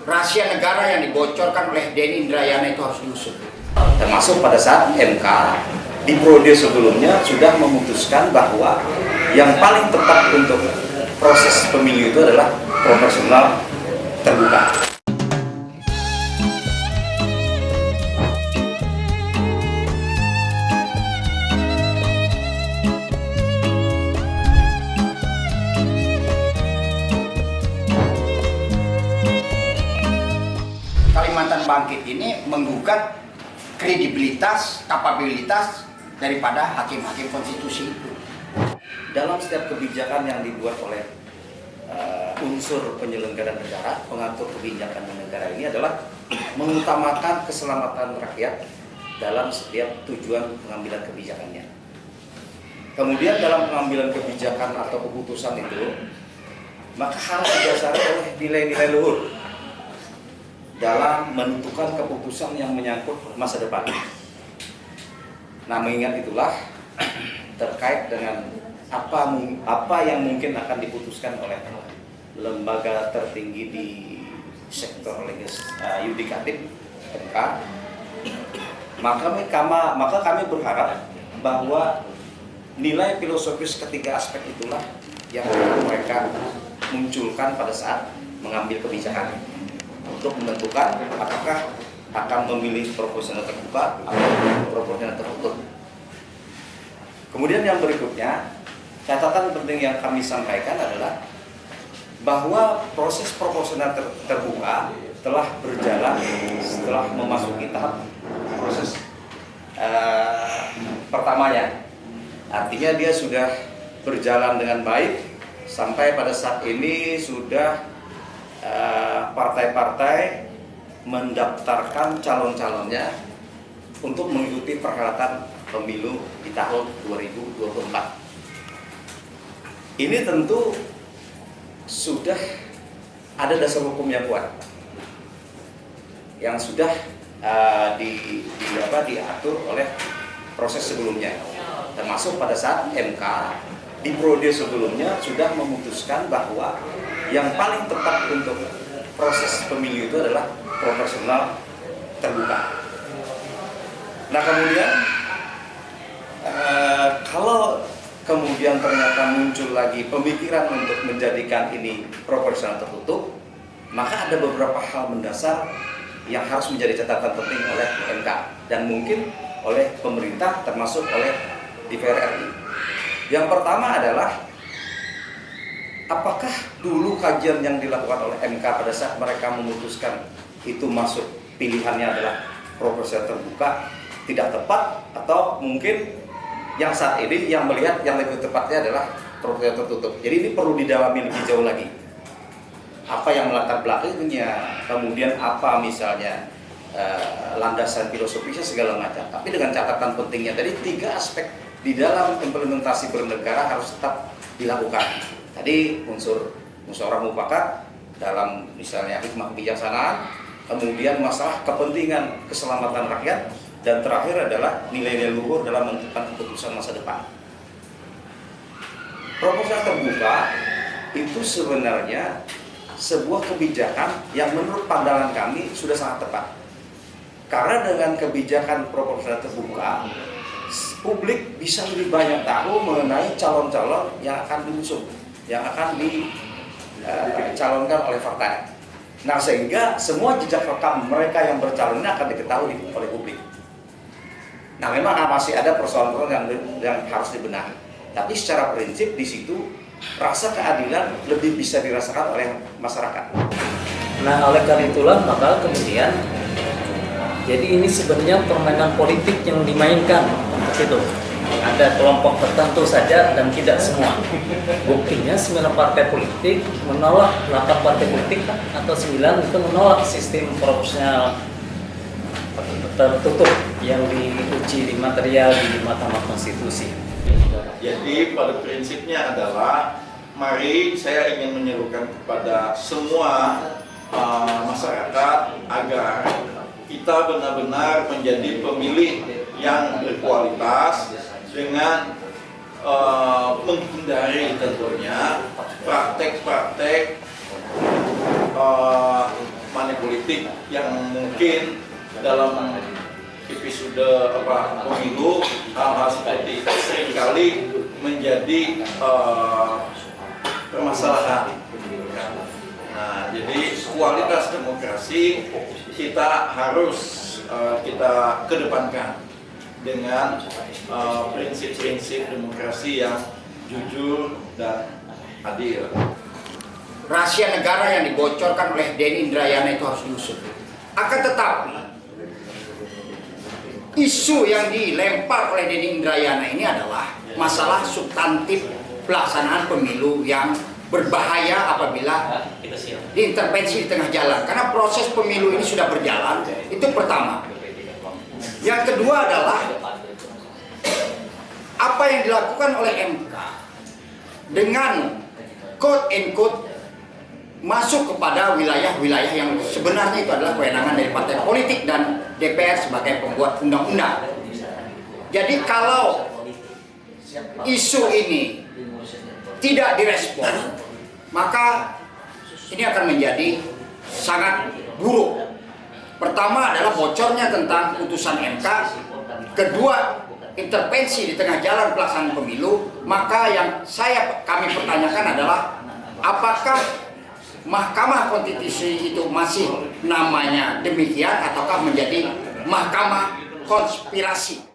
rahasia negara yang dibocorkan oleh Denny Indrayana itu harus diusut. Termasuk pada saat MK di periode sebelumnya sudah memutuskan bahwa yang paling tepat untuk proses pemilu itu adalah proporsional terbuka. Kalimantan Bangkit ini menggugat kredibilitas, kapabilitas daripada hakim-hakim konstitusi itu. Dalam setiap kebijakan yang dibuat oleh unsur penyelenggara negara, pengatur kebijakan negara ini adalah mengutamakan keselamatan rakyat dalam setiap tujuan pengambilan kebijakannya. Kemudian dalam pengambilan kebijakan atau keputusan itu, maka harus didasari oleh nilai-nilai luhur dalam menentukan keputusan yang menyangkut masa depan. Nah, mengingat itulah terkait dengan apa yang mungkin akan diputuskan oleh lembaga tertinggi di sektor yudikatif MK, maka kami berharap bahwa nilai filosofis ketiga aspek itulah yang mereka munculkan pada saat mengambil kebijakan untuk menentukan apakah akan memilih proporsional terbuka atau proporsional tertutup. Kemudian yang berikutnya, catatan penting yang kami sampaikan adalah bahwa proses proporsional terbuka telah berjalan setelah memasuki tahap proses pertamanya. Artinya dia sudah berjalan dengan baik sampai pada saat ini sudah partai-partai mendaftarkan calon-calonnya untuk mengikuti perhelatan pemilu di tahun 2024. Ini tentu sudah ada dasar hukum yang kuat yang sudah diatur oleh proses sebelumnya, termasuk pada saat MK di periode sebelumnya sudah memutuskan bahwa yang paling tepat untuk proses pemilu itu adalah proporsional terbuka. Nah, kemudian kalau kemudian ternyata muncul lagi pemikiran untuk menjadikan ini proporsional tertutup, maka ada beberapa hal mendasar yang harus menjadi catatan penting oleh MK dan mungkin oleh pemerintah termasuk oleh DPR RI. Yang pertama adalah apakah dulu kajian yang dilakukan oleh MK pada saat mereka memutuskan itu masuk pilihannya adalah proporsional terbuka tidak tepat, atau mungkin yang saat ini yang melihat yang lebih tepatnya adalah proporsional tertutup. Jadi ini perlu didalami lebih jauh lagi. Apa yang melatar belakangnya, kemudian apa misalnya landasan filosofisnya segala macam. Tapi dengan catatan pentingnya tadi 3 aspek di dalam implementasi bernegara harus tetap dilakukan. Tadi unsur musyawarah mufakat dalam misalnya hikmah kebijaksanaan, kemudian masalah kepentingan keselamatan rakyat, dan terakhir adalah nilai-nilai luhur dalam menentukan keputusan masa depan. Proporsional terbuka itu sebenarnya sebuah kebijakan yang menurut pandangan kami sudah sangat tepat. Karena dengan kebijakan proporsional terbuka, publik bisa lebih banyak tahu mengenai calon-calon yang akan diusung, yang akan dicalonkan oleh partai. Nah, sehingga semua jejak rekam mereka yang bercalon ini akan diketahui oleh publik. Nah, memang masih ada persoalan-persoalan yang harus dibenahi. Tapi secara prinsip di situ rasa keadilan lebih bisa dirasakan oleh masyarakat. Nah, oleh karena itulah maka kemudian jadi ini sebenarnya permainan politik yang dimainkan untuk itu. Ada kelompok tertentu saja dan tidak semua. Buktinya 9 partai politik menolak, 8 partai politik atau 9 itu menolak sistem proporsional tertutup yang diuji di material di Mahkamah Konstitusi. Jadi pada prinsipnya adalah mari saya ingin menyerukan kepada semua masyarakat agar kita benar-benar menjadi pemilih yang berkualitas dengan menghindari tentunya praktek-praktek money politik yang mungkin dalam episode pemilu hal-hal seperti itu seringkali menjadi permasalahan. Nah, jadi kualitas demokrasi kita harus kita kedepankan dengan prinsip-prinsip demokrasi yang jujur dan adil. Rahasia negara yang dibocorkan oleh Denny Indrayana itu harus diusut. Akan tetapi isu yang dilempar oleh Denny Indrayana ini adalah masalah substantif pelaksanaan pemilu yang berbahaya apabila diintervensi di tengah jalan, karena proses pemilu ini sudah berjalan. Itu pertama. Yang kedua adalah apa yang dilakukan oleh MK dengan quote and quote masuk kepada wilayah-wilayah yang sebenarnya itu adalah kewenangan dari partai politik dan DPR sebagai pembuat undang-undang. Jadi kalau isu ini tidak direspon, maka ini akan menjadi sangat buruk. Pertama adalah bocornya tentang putusan MK, kedua intervensi di tengah jalan pelaksanaan pemilu. Maka yang kami pertanyakan adalah apakah Mahkamah Konstitusi itu masih namanya demikian ataukah menjadi Mahkamah Konspirasi?